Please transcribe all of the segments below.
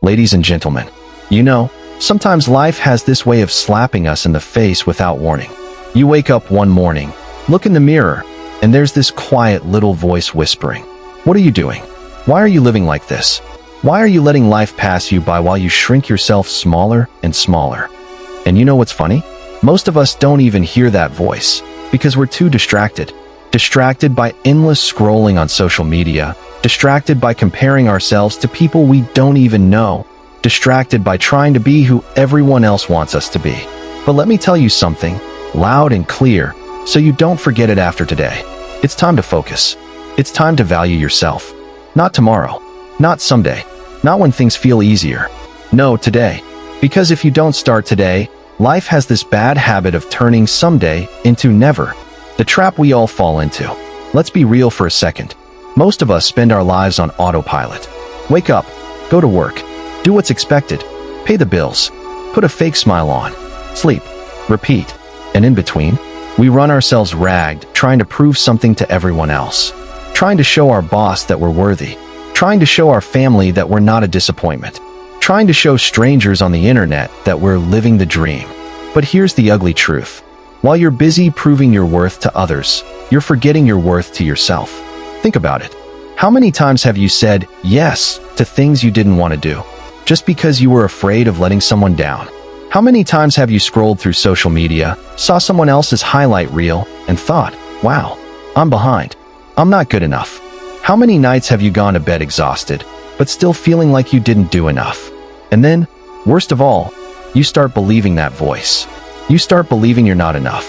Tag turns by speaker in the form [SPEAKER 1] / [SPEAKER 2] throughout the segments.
[SPEAKER 1] Ladies and gentlemen, sometimes life has this way of slapping us in the face without warning. You wake up one morning, look in the mirror, and there's this quiet little voice whispering, "What are you doing? Why are you living like this? Why are you letting life pass you by while you shrink yourself smaller and smaller?" And you know what's funny? Most of us don't even hear that voice because we're too distracted. Distracted by endless scrolling on social media, distracted by comparing ourselves to people we don't even know, distracted by trying to be who everyone else wants us to be. But let me tell you something, loud and clear, so you don't forget it after today. It's time to focus. It's time to value yourself. Not tomorrow, not someday, not when things feel easier. No, today. Because if you don't start today, life has this bad habit of turning someday into never. The trap we all fall into. Let's be real for a second. Most of us spend our lives on autopilot. Wake up, go to work, do what's expected, pay the bills, put a fake smile on, sleep, repeat, and in between, we run ourselves ragged, trying to prove something to everyone else, trying to show our boss that we're worthy, trying to show our family that we're not a disappointment, trying to show strangers on the internet that we're living the dream. But here's the ugly truth. While you're busy proving your worth to others, you're forgetting your worth to yourself. Think about it. How many times have you said yes to things you didn't want to do, just because you were afraid of letting someone down? How many times have you scrolled through social media, saw someone else's highlight reel, and thought, "Wow, I'm behind. I'm not good enough"? How many nights have you gone to bed exhausted, but still feeling like you didn't do enough? And then, worst of all, you start believing that voice. You start believing you're not enough.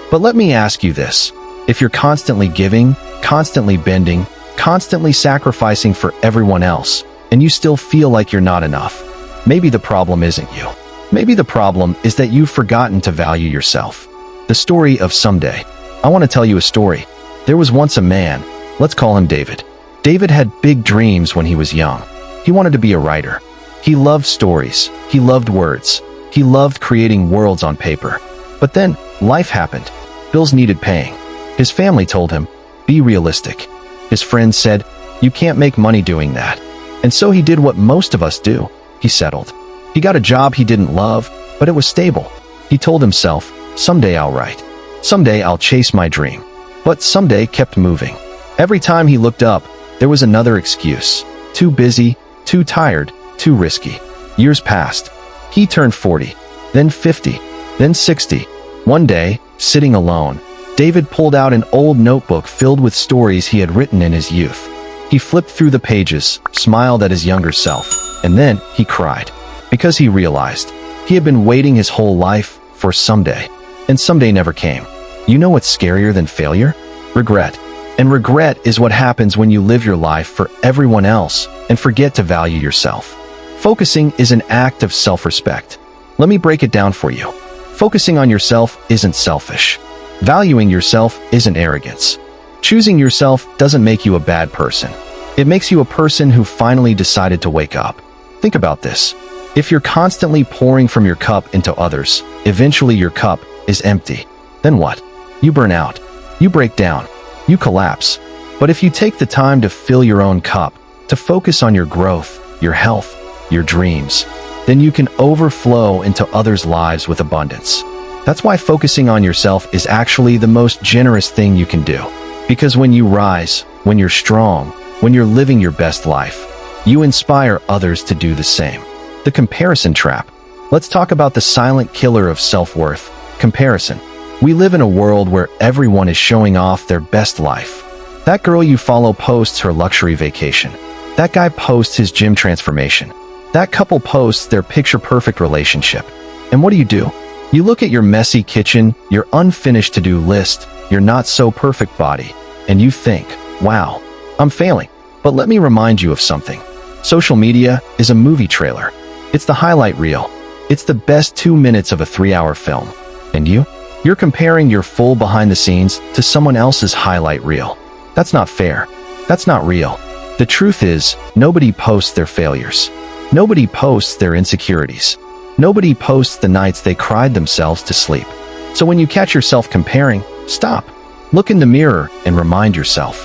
[SPEAKER 1] But let me ask you this. If you're constantly giving, constantly bending, constantly sacrificing for everyone else, and you still feel like you're not enough, maybe the problem isn't you. Maybe the problem is that you've forgotten to value yourself. The story of someday. I want to tell you a story. There was once a man, let's call him David. David had big dreams when he was young. He wanted to be a writer. He loved stories. He loved words. He loved creating worlds on paper. But then, life happened. Bills needed paying. His family told him, "Be realistic." His friends said, "You can't make money doing that." And so he did what most of us do. He settled. He got a job he didn't love, but it was stable. He told himself, "Someday I'll write. Someday I'll chase my dream." But someday kept moving. Every time he looked up, there was another excuse. Too busy, too tired, too risky. Years passed. He turned 40, then 50, then 60. One day, sitting alone, David pulled out an old notebook filled with stories he had written in his youth. He flipped through the pages, smiled at his younger self, and then he cried. Because he realized he had been waiting his whole life for someday, and someday never came. You know what's scarier than failure? Regret. And regret is what happens when you live your life for everyone else and forget to value yourself. Focusing is an act of self-respect. Let me break it down for you. Focusing on yourself isn't selfish. Valuing yourself isn't arrogance. Choosing yourself doesn't make you a bad person. It makes you a person who finally decided to wake up. Think about this. If you're constantly pouring from your cup into others, eventually your cup is empty. Then what? You burn out. You break down. You collapse. But if you take the time to fill your own cup, to focus on your growth, your health, your dreams, then you can overflow into others' lives with abundance. That's why focusing on yourself is actually the most generous thing you can do. Because when you rise, when you're strong, when you're living your best life, you inspire others to do the same. The comparison trap. Let's talk about the silent killer of self-worth, comparison. We live in a world where everyone is showing off their best life. That girl you follow posts her luxury vacation. That guy posts his gym transformation. That couple posts their picture-perfect relationship. And what do? You look at your messy kitchen, your unfinished to-do list, your not-so-perfect body, and you think, "Wow, I'm failing." But let me remind you of something. Social media is a movie trailer. It's the highlight reel. It's the best 2 minutes of a 3-hour film. And you're comparing your full behind the scenes to someone else's highlight reel. That's not fair. That's not real. The truth is, nobody posts their failures. Nobody posts their insecurities. Nobody posts the nights they cried themselves to sleep. So when you catch yourself comparing, stop. Look in the mirror and remind yourself,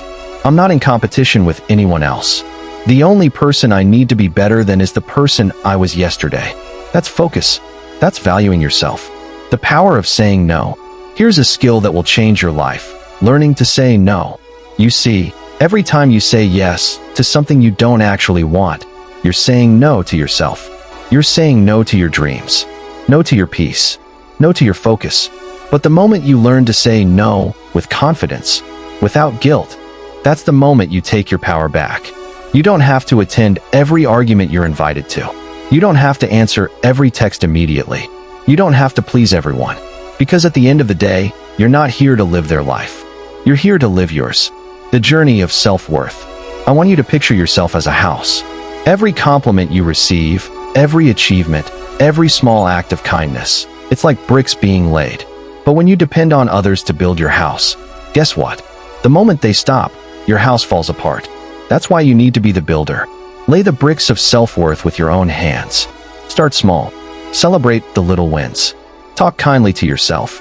[SPEAKER 1] I'm not in competition with anyone else. The only person I need to be better than is the person I was yesterday. That's focus. That's valuing yourself. The power of saying no. Here's a skill that will change your life. Learning to say no. You see, every time you say yes to something you don't actually want, you're saying no to yourself. You're saying no to your dreams. No to your peace. No to your focus. But the moment you learn to say no with confidence, without guilt, that's the moment you take your power back. You don't have to attend every argument you're invited to. You don't have to answer every text immediately. You don't have to please everyone. Because at the end of the day, you're not here to live their life. You're here to live yours. The journey of self-worth. I want you to picture yourself as a house. Every compliment you receive, every achievement, every small act of kindness, it's like bricks being laid. But when you depend on others to build your house, guess what? The moment they stop, your house falls apart. That's why you need to be the builder. Lay the bricks of self-worth with your own hands. Start small. Celebrate the little wins. Talk kindly to yourself.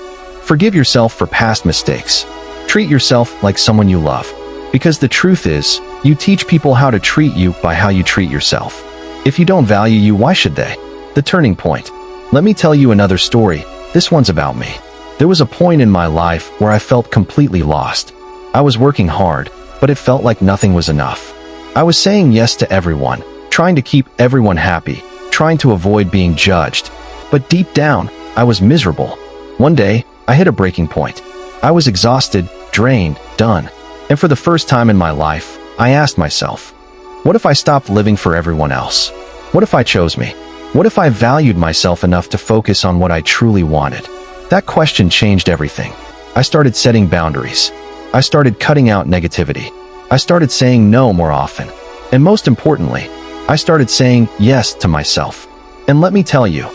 [SPEAKER 1] Forgive yourself for past mistakes. Treat yourself like someone you love. Because the truth is, you teach people how to treat you by how you treat yourself. If you don't value you, why should they? The turning point. Let me tell you another story. This one's about me. There was a point in my life where I felt completely lost. I was working hard, but it felt like nothing was enough. I was saying yes to everyone, trying to keep everyone happy, trying to avoid being judged. But deep down, I was miserable. One day, I hit a breaking point. I was exhausted, drained, done. And for the first time in my life, I asked myself, what if I stopped living for everyone else? What if I chose me? What if I valued myself enough to focus on what I truly wanted? That question changed everything. I started setting boundaries. I started cutting out negativity. I started saying no more often. And most importantly, I started saying yes to myself. And let me tell you,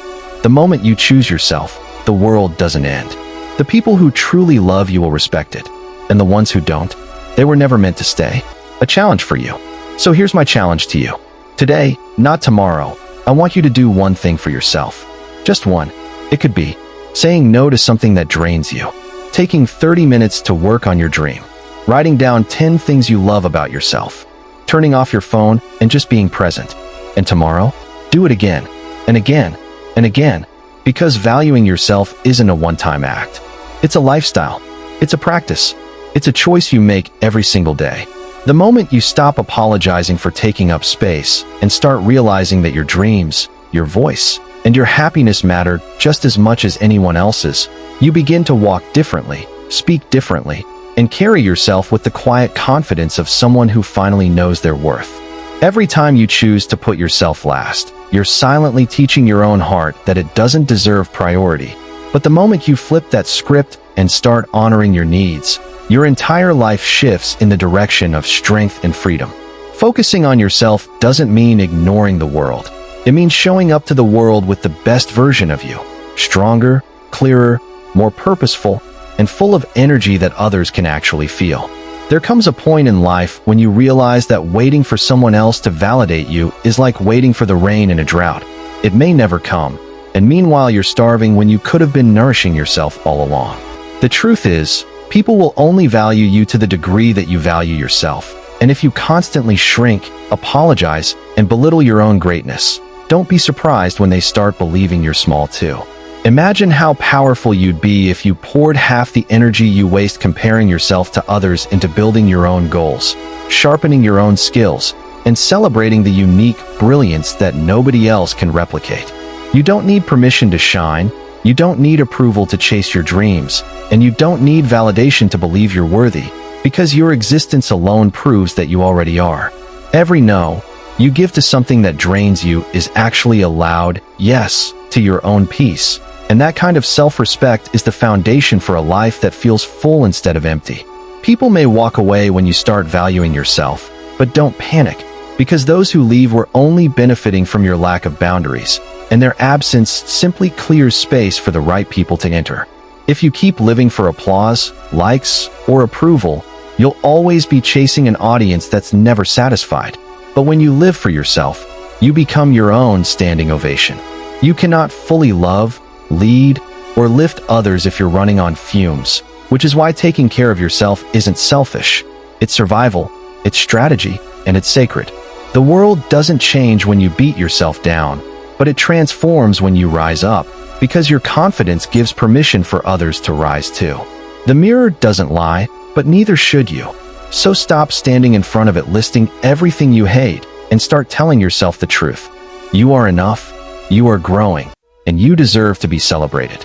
[SPEAKER 1] the moment you choose yourself, the world doesn't end. The people who truly love you will respect it. And the ones who don't, they were never meant to stay. A challenge for you. So here's my challenge to you. Today, not tomorrow, I want you to do one thing for yourself. Just one. It could be saying no to something that drains you. Taking 30 minutes to work on your dream. Writing down 10 things you love about yourself. Turning off your phone and just being present. And tomorrow, do it again, and again, and again. Because valuing yourself isn't a one-time act. It's a lifestyle. It's a practice. It's a choice you make every single day. The moment you stop apologizing for taking up space and start realizing that your dreams, your voice, and your happiness matter just as much as anyone else's, you begin to walk differently, speak differently, and carry yourself with the quiet confidence of someone who finally knows their worth. Every time you choose to put yourself last, you're silently teaching your own heart that it doesn't deserve priority. But the moment you flip that script and start honoring your needs, your entire life shifts in the direction of strength and freedom. Focusing on yourself doesn't mean ignoring the world. It means showing up to the world with the best version of you. Stronger, clearer, more purposeful, and full of energy that others can actually feel. There comes a point in life when you realize that waiting for someone else to validate you is like waiting for the rain in a drought. It may never come, and meanwhile you're starving when you could have been nourishing yourself all along. The truth is, people will only value you to the degree that you value yourself. And if you constantly shrink, apologize, and belittle your own greatness, don't be surprised when they start believing you're small too. Imagine how powerful you'd be if you poured half the energy you waste comparing yourself to others into building your own goals, sharpening your own skills, and celebrating the unique brilliance that nobody else can replicate. You don't need permission to shine, you don't need approval to chase your dreams, and you don't need validation to believe you're worthy, because your existence alone proves that you already are. Every no you give to something that drains you is actually a loud yes to your own peace. And that kind of self-respect is the foundation for a life that feels full instead of empty. People may walk away when you start valuing yourself, but don't panic, because those who leave were only benefiting from your lack of boundaries, and their absence simply clears space for the right people to enter. If you keep living for applause, likes, or approval, you'll always be chasing an audience that's never satisfied. But when you live for yourself, you become your own standing ovation. You cannot fully love, lead, or lift others if you're running on fumes, which is why taking care of yourself isn't selfish. It's survival, it's strategy, and it's sacred. The world doesn't change when you beat yourself down, but it transforms when you rise up, because your confidence gives permission for others to rise too. The mirror doesn't lie, but neither should you. So stop standing in front of it listing everything you hate and start telling yourself the truth. You are enough, you are growing, and you deserve to be celebrated.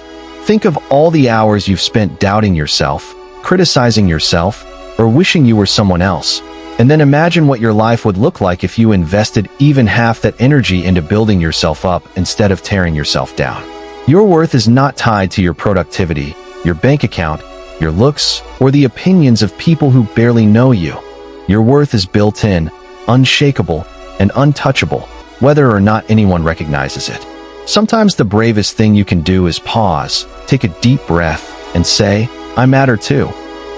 [SPEAKER 1] Think of all the hours you've spent doubting yourself, criticizing yourself, or wishing you were someone else. And then imagine what your life would look like if you invested even half that energy into building yourself up instead of tearing yourself down. Your worth is not tied to your productivity, your bank account, your looks, or the opinions of people who barely know you. Your worth is built in, unshakable, and untouchable, whether or not anyone recognizes it. Sometimes the bravest thing you can do is pause, take a deep breath, and say, "I matter too."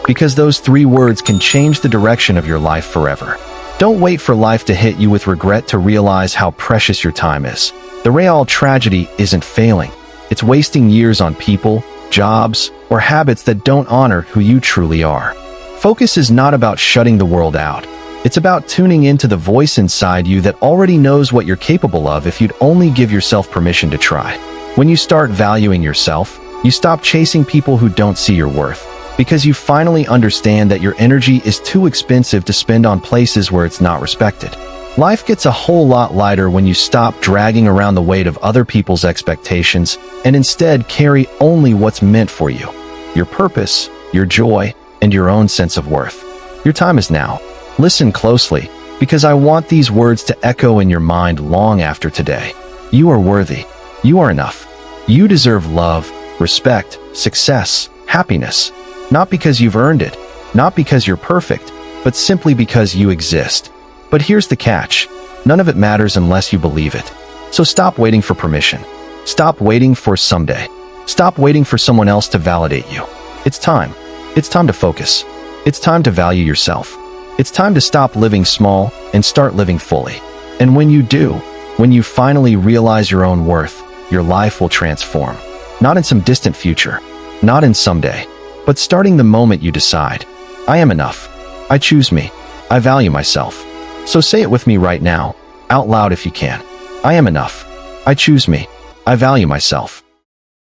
[SPEAKER 1] Because those 3 words can change the direction of your life forever. Don't wait for life to hit you with regret to realize how precious your time is. The real tragedy isn't failing. It's wasting years on people, jobs, or habits that don't honor who you truly are. Focus is not about shutting the world out. It's about tuning into the voice inside you that already knows what you're capable of if you'd only give yourself permission to try. When you start valuing yourself, you stop chasing people who don't see your worth, because you finally understand that your energy is too expensive to spend on places where it's not respected. Life gets a whole lot lighter when you stop dragging around the weight of other people's expectations and instead carry only what's meant for you. Your purpose, your joy, and your own sense of worth. Your time is now. Listen closely, because I want these words to echo in your mind long after today. You are worthy. You are enough. You deserve love, respect, success, happiness. Not because you've earned it, not because you're perfect, but simply because you exist. But here's the catch. None of it matters unless you believe it. So stop waiting for permission. Stop waiting for someday. Stop waiting for someone else to validate you. It's time. It's time to focus. It's time to value yourself. It's time to stop living small and start living fully. And when you do, when you finally realize your own worth, your life will transform. Not in some distant future, not in someday, but starting the moment you decide, I am enough. I choose me. I value myself. So say it with me right now, out loud if you can. I am enough. I choose me. I value myself.